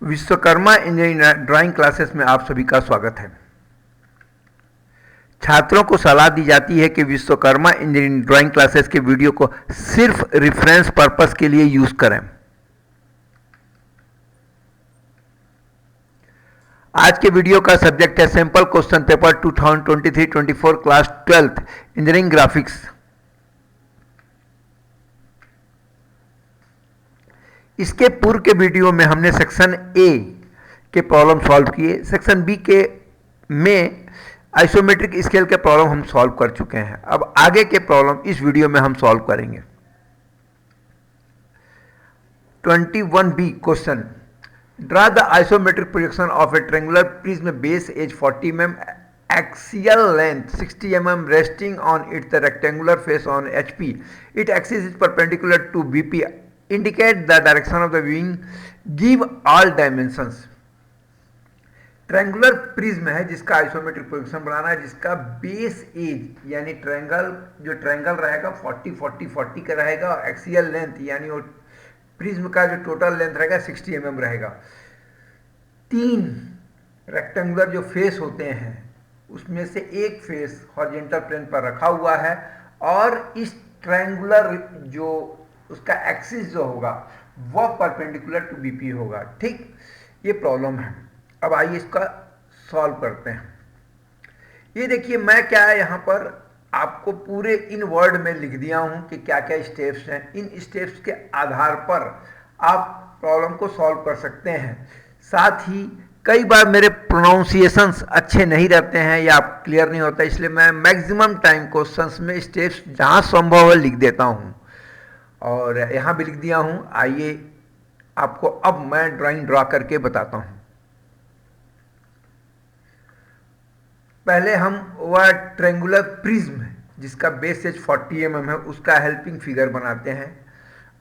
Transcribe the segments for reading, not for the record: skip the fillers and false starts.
Vishwakarma engineering drawing classes में आप सभी का स्वागत है। छात्रों को सलाह दी जाती है कि विश्वकर्मा इंजीनियरिंग ड्राइंग क्लासेस के वीडियो को सिर्फ रेफरेंस पर्पस के लिए यूज करें। आज के वीडियो का सब्जेक्ट है sample question paper 2023-24 class 12th engineering graphics. इसके पूर्व के वीडियो में हमने सेक्शन ए के प्रॉब्लम सॉल्व किए। सेक्शन बी के में आइसोमेट्रिक स्केल के प्रॉब्लम हम सॉल्व कर चुके हैं। अब आगे के प्रॉब्लम इस वीडियो में हम सॉल्व करेंगे। 21B question, draw the isometric projection of a triangular prism base edge 40 mm, axial length 60 mm, resting on its rectangular face on HP. Its axis is perpendicular to BP. Indicate the direction of the viewing. Give all dimensions. Triangular prism है जिसका isometric projection बनाना है, जिसका base as यानी triangle रहेगा 40 का रहेगा, और axial length यानी वो प्रिज्म का जो टोटल लेंथ रहेगा 60 mm रहेगा। तीन रेक्टेंगुलर जो फेस होते हैं उसमें से एक फेस हॉरिजॉन्टल प्लेन पर रखा हुआ है, और इस ट्रायंगुलर जो उसका एक्सिस जो होगा वह परपेंडिकुलर टू बीपी होगा। ठीक, ये प्रॉब्लम है। अब आइए इसका सॉल्व करते हैं। ये देखिए, मैं क्या है यहाँ पर आपको पूरे इन वर्ड में लिख दिया हूँ कि क्या क्या स्टेप्स हैं। इन स्टेप्स के आधार पर आप प्रॉब्लम को सॉल्व कर सकते हैं। साथ ही कई बार मेरे प्रोनाउंसिएशंस अच्छे नहीं रहते हैं या क्लियर नहीं होता, इसलिए मैं मैक्सिमम टाइम क्वेश्चंस में स्टेप्स जहाँ संभव है लिख देता हूँ, और यहाँ भी लिख दिया हूँ। आइए आपको अब मैं ड्राइंग ड्रा करके बताता हूँ। पहले हम वह ट्रायंगुलर प्रिज्म जिसका बेस एज 40 mm है उसका हेल्पिंग फिगर बनाते हैं।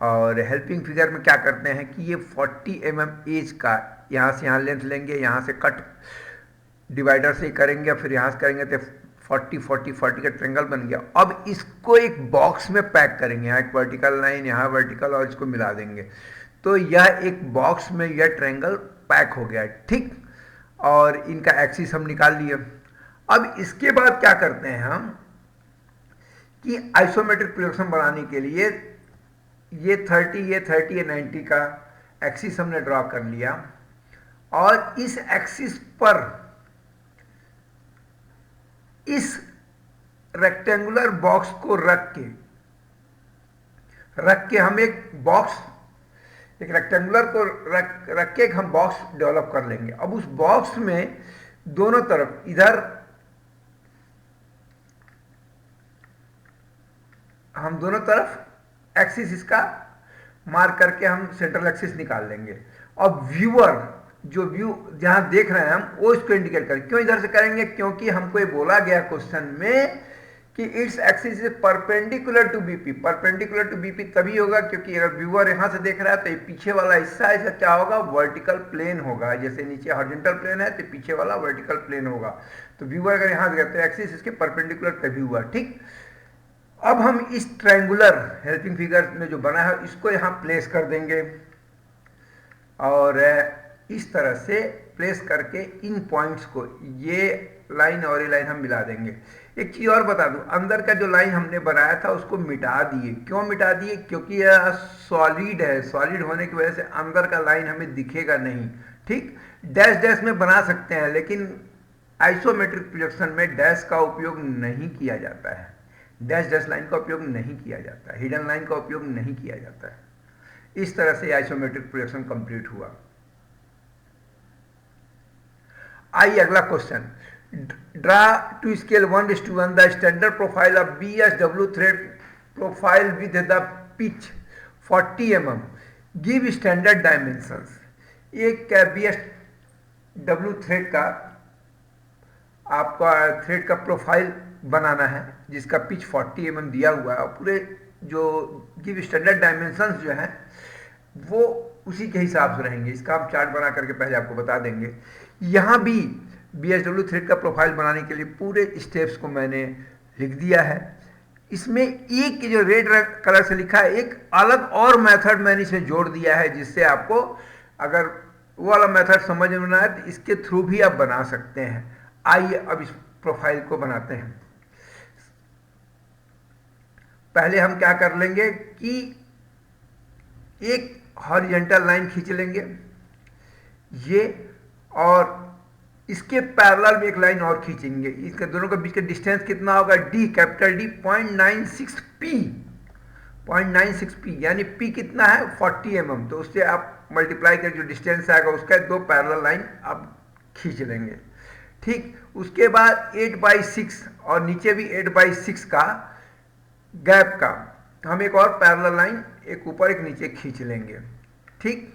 और हेल्पिंग फिगर में क्या करते हैं कि ये 40 mm एज का यहाँ से यहाँ लेंथ लेंगे, यहाँ से कट डिवाइडर से करेंगे, फिर यहाँ से करेंगे तो 40 का ट्रायंगल बन गया। अब इसको एक बॉक्स में पैक करेंगे, यहाँ एक वर्टिकल लाइन, यहाँ वर्टिकल, और इसको मिला देंगे तो यह एक बॉक्स में यह ट्रायंगल पैक हो गया। ठीक, और इनका एक्सिस हम निकाल लिए। अब इसके बाद क्या करते हैं हम कि आइसोमेट्रिक प्रोजेक्शन बनाने के लिए ये 90 का एक्सिस हमने ड्रॉ कर लिया, और इस एक्सिस पर इस रेक्टेंगुलर बॉक्स को रख के हम एक रेक्टेंगुलर को रख के हम बॉक्स डेवलप कर लेंगे। अब उस बॉक्स में दोनों तरफ इधर हम दोनों तरफ एक्सिस इसका मार्क करके हम सेंट्रल एक्सिस निकाल लेंगे। और व्यूअर जो व्यू जहां देख रहे हैं हम वो इसको इंडिकेट करें। क्यों इधर से करेंगे? क्योंकि हमको ये बोला गया क्वेश्चन में कि its axis is perpendicular to BP. Perpendicular to BP तभी होगा क्योंकि अगर व्यूअर यहां से देख रहा है तो ये पीछे वाला हिस्सा इसका क्या होगा? वर्टिकल प्लेन होगा। जैसे नीचे हॉरिजॉन्टल प्लेन है तो पीछे वाला वर्टिकल प्लेन होगा। तो व्यूअर अगर यहां से तो एक्सिस इसके परपेंडिकुलर तभी हुआ। ठीक, अब हम इस ट्रायंगुलर हेल्पिंग फिगर में जो बना है इसको यहाँ प्लेस कर देंगे, और इस तरह से प्लेस करके इन पॉइंट्स को, ये लाइन और ये लाइन हम मिला देंगे। एक चीज़ और बता दूं, अंदर का जो लाइन हमने बनाया था उसको मिटा दिए। क्यों मिटा दिए? क्योंकि यह सॉलिड है। सॉलिड होने की वजह से अंदर का लाइन हमें दिखेगा नहीं। ठीक, डैश डैश में बना सकते हैं, लेकिन आइसोमेट्रिक प्रोजेक्शन में डैश का उपयोग नहीं किया जाता है। डैश लाइन का उपयोग नहीं किया जाता है, हिडन लाइन का उपयोग नहीं किया जाता है। इस तरह से आइसोमेट्रिक प्रोजेक्शन कंप्लीट हुआ। आइए अगला question, draw to scale 1:1 the standard profile of BSW thread profile with the pitch 40 mm। Give standard dimensions. एक BSW थ्रेड का आपका थ्रेड का प्रोफाइल बनाना है जिसका पिच 40 mm दिया हुआ है, और पूरे जो गिव स्टैंडर्ड डायमेंशंस जो हैं वो उसी के हिसाब से रहेंगे। इसका हम चार्ट बना करके पहले आपको बता देंगे। यहाँ भी BSW थ्रेड का प्रोफाइल बनाने के लिए पूरे स्टेप्स को मैंने लिख दिया है। इसमें एक जो रेड कलर से लिखा है, एक अलग और मेथड मैंने इसमें जोड़ दिया है, जिससे आपको अगर वो वाला मेथड समझ में ना आए तो इसके थ्रू भी आप बना सकते हैं। आइए अब इस प्रोफाइल को बनाते हैं। पहले हम क्या कर लेंगे कि एक हॉरिजॉन्टल लाइन खींच लेंगे ये, और इसके पैरेलल में एक लाइन और खींचेंगे। इसके दोनों के बीच का डिस्टेंस कितना होगा, D, capital D, 0.96 P, 0.96 P, यानी पी कितना है 40 mm। तो उससे आप मल्टीप्लाई कर जो डिस्टेंस आएगा उसका दो पैरेलल लाइन आप खींच लेंगे। ठीक, उसके बाद 8/6 और नीचे भी 8/6 का गैप का हम एक और पैरेलल लाइन, एक ऊपर एक नीचे खींच लेंगे। ठीक,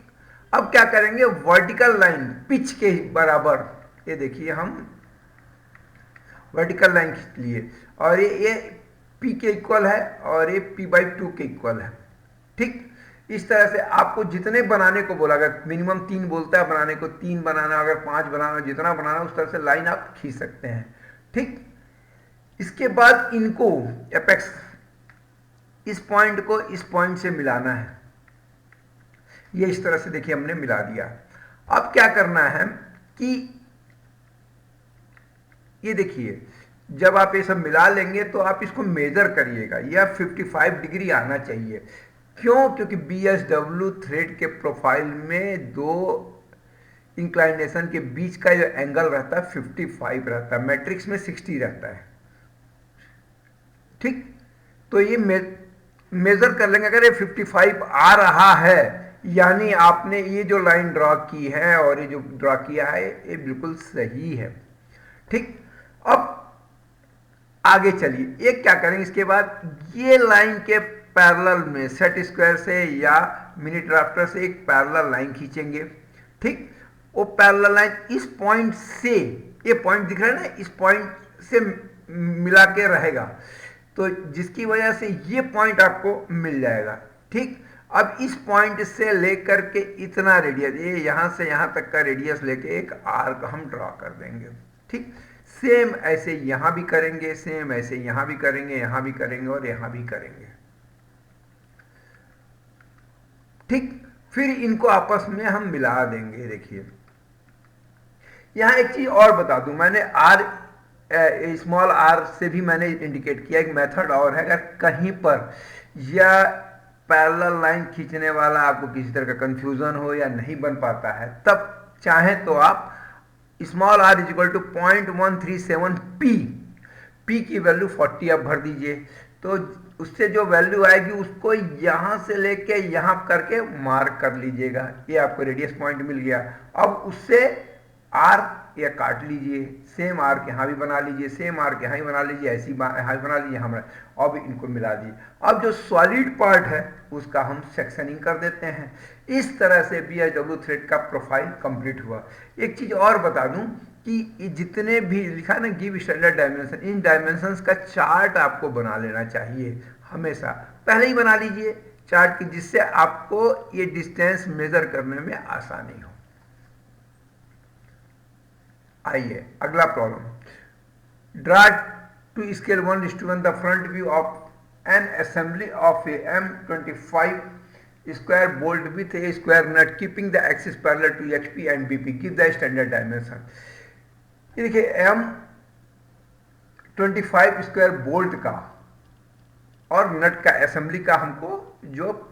अब क्या करेंगे, वर्टिकल लाइन पिच के बराबर, ये देखिए हम वर्टिकल लाइन खींच लिए, और ये पी के इक्वल है और ये p/2 के इक्वल है। ठीक, इस तरह से आपको जितने बनाने को बोला, अगर मिनिमम 3 बोलता है बनाने को, 3 बनाना, अगर 5 बनाना, जितना बनाना उस तरह से लाइन आप खींच सकते हैं। ठीक, इसके बाद इनको एपेक्स, इस पॉइंट को इस पॉइंट से मिलाना है। ये इस तरह से देखिए हमने मिला दिया। अब क्या करना है कि ये देखिए जब आप ये सब मिला लेंगे तो आप इसको मेजर करिएगा, यह 55 डिग्री आना चाहिए। क्यों, क्योंकि BSW थ्रेड के प्रोफाइल में दो इंक्लाइनेशन के बीच का जो एंगल रहता है 55 रहता है, मैट्रिक्स में 60 रहता है। ठीक, तो ये मेजर कर लेंगे। अगर ये 55 आ रहा है यानी आपने ये जो लाइन ड्रॉ की है और ये जो ड्रॉ किया है ये बिल्कुल सही है। ठीक, अब आगे चलिए, एक क्या करेंगे, इसके बाद ये लाइन के पैरेलल में सेट स्क्वायर से या मिनी ड्राफ्टर से एक पैरेलल लाइन खींचेंगे। ठीक, वो पैरेलल लाइन इस पॉइंट से, ये पॉइंट दिख रहा है ना, इस पॉइंट से मिला के रहेगा, तो जिसकी वजह से ये पॉइंट आपको मिल जाएगा। ठीक, अब इस पॉइंट से लेकर के इतना रेडियस, ये यहां से यहां तक का रेडियस लेके एक आर्क हम ड्रॉ कर देंगे। ठीक, सेम ऐसे यहां भी करेंगे, सेम ऐसे यहां भी करेंगे, यहां भी करेंगे और यहां भी करेंगे। ठीक, फिर इनको आपस में हम मिला देंगे। देखिए यहां एक चीज और बता दूं, मैंने आर, स्मॉल आर से भी मैंने इंडिकेट किया, एक मेथड और है। अगर कहीं पर या पैरेलल लाइन खींचने वाला आपको किसी तरह का कंफ्यूजन हो या नहीं बन पाता है, तब चाहें तो आप small r is equal to 0.137 p, p की वैल्यू 40 आप भर दीजिए, तो उससे जो वैल्यू आएगी उसको यहां से लेके यहां करके मार्क कर लीजिएगा। ये आपको रेडियस पॉइंट मिल गया। अब उससे r या काट लीजिए, सेम आर्क यहाँ भी बना लीजिए, सेम आर्क यहाँ ही बना लीजिए, ऐसी यहाँ भी बना लीजिए, हम अब इनको मिला दिए। अब जो सॉलिड पार्ट है उसका हम सेक्शनिंग कर देते हैं। इस तरह से BSW थ्रेड का प्रोफाइल कंप्लीट हुआ। एक चीज और बता दूं कि जितने भी लिखा ना गिव स्टैंडर्ड डायमेंशन, इन डायमेंशंस का चार्ट आपको बना लेना चाहिए हमेशा, पहले ही बना लीजिए चार्ट की, जिससे आपको ये डिस्टेंस मेजर करने में आसानी हो। आइए अगला problem, draw to scale 1:1 the front view of an assembly of a M25 square bolt with a square nut keeping the axis parallel to HP and BP, give the standard dimension. ये देखिए M25 square bolt का और नट का assembly का हमको जो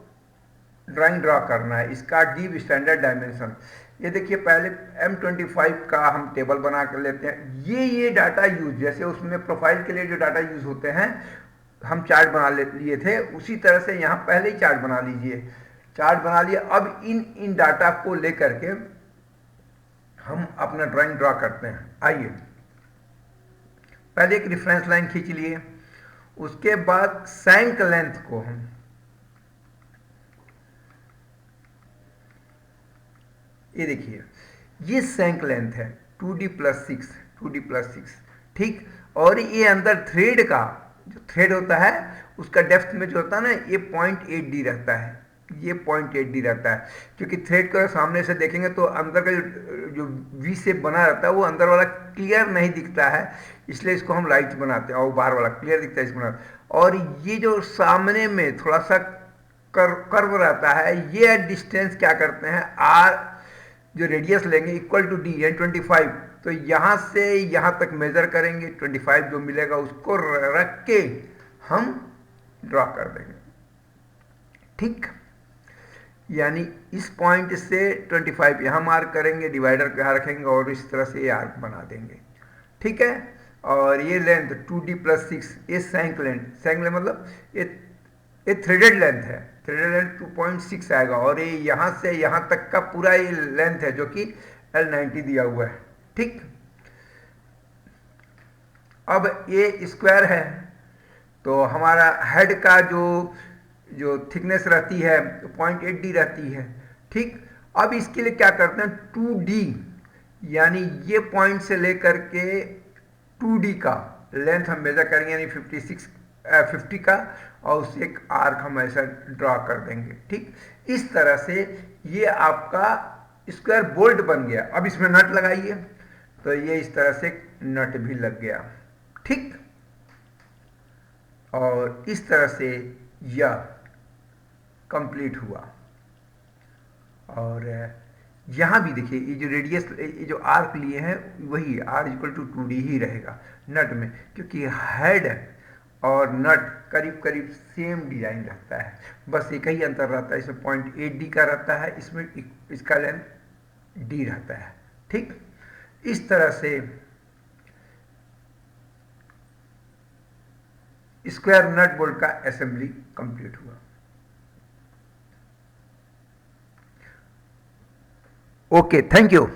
drawing draw करना है, इसका गिव स्टैंडर्ड डायमेंशन। ये देखिए पहले M25 का हम टेबल बना कर लेते हैं। ये डाटा यूज, जैसे उसमें प्रोफाइल के लिए जो डाटा यूज होते हैं हम चार्ट बना लिए थे, उसी तरह से यहाँ पहले ही चार्ट बना लीजिए। चार्ट बना लिया, अब इन डाटा को लेकर के हम अपना ड्राइंग ड्रॉ करते हैं। आइए पहले एक रेफरेंस लाइन खींच लिए, उसके बाद सैंक लेंथ को हम ये देखिए ये सैंक लेंथ है 2D+6। ठीक, और ये अंदर थ्रेड का जो थ्रेड होता है उसका डेप्थ में जो होता है ना, ये 0.8D रहता है, ये 0.8D रहता है। क्योंकि थ्रेड को सामने से देखेंगे तो अंदर का जो वी शेप बना रहता है वो अंदर वाला क्लियर नहीं दिखता है, इसलिए इसको हम लाइट बनाते हैं, और बाहर वाला क्लियर दिखता है इसको बनाते हैं। और ये जो सामने में थोड़ा सा कर्व रहता है, ये डिस्टेंस क्या करते हैं, आर जो रेडियस लेंगे इक्वल टू डी यानी 25, तो यहाँ से यहाँ तक मेजर करेंगे, 25 जो मिलेगा उसको रख के हम ड्रॉ कर देंगे। ठीक, यानी इस पॉइंट से 25 यहाँ मार्क करेंगे, डिवाइडर को यहाँ रखेंगे और इस तरह से ये आर्क बना देंगे। ठीक है, और ये लेंथ 2d + 6, ये सैंक लेंथ मतलब ये थ्रेडेड लेंथ है, थ्रेडेड लेंथ 2.6 आएगा, और ये यहाँ से यहाँ तक का पूरा ये लेंथ है जो कि L90 दिया हुआ है। ठीक, अब ये स्क्वायर है तो हमारा हेड का जो थिकनेस रहती है 0.8d रहती है। ठीक, अब इसके लिए क्या करते हैं, 2d यानी ये पॉइंट से लेकर के 2d का लेंथ हम मेजर करेंगे, यानी 50 का, और उससे एक आर्क हम ऐसा ड्रॉ कर देंगे। ठीक, इस तरह से ये आपका स्क्वायर बोल्ट बन गया। अब इसमें नट लगाइए, तो ये इस तरह से नट भी लग गया। ठीक, और इस तरह से यह कंप्लीट हुआ। और यहाँ भी देखिए ये जो रेडियस, ये जो आर्क लिए हैं वही r = 2d ही रहेगा नट में, क्योंकि हेड और नट करीब करीब सेम डिजाइन रहता है, बस एक ही अंतर रहता है, इसमें 0.8d का रहता है, इसमें इसका लेंथ d रहता है। ठीक, इस तरह से स्क्वायर नट बोल्ट का असेंबली कंप्लीट हुआ। Okay, thank you.